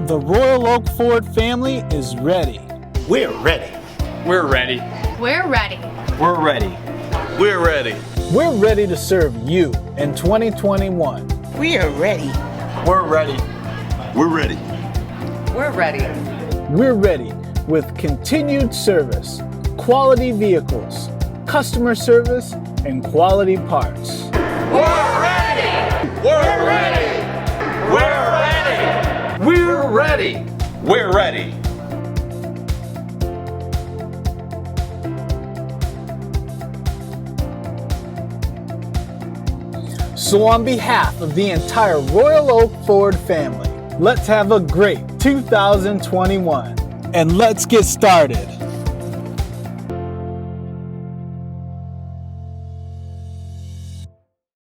The Royal Oak Ford family is ready. We're ready. We're ready. We're ready. We're ready. We're ready. We're ready to serve you in 2021. We are ready. We're ready. We're ready. We're ready. We're ready with continued service, quality vehicles, customer service, and quality parts. We're ready. We're ready. We're ready. We're ready. We're ready. So on behalf of the entire Royal Oak Ford family, let's have a great 2021. And let's get started.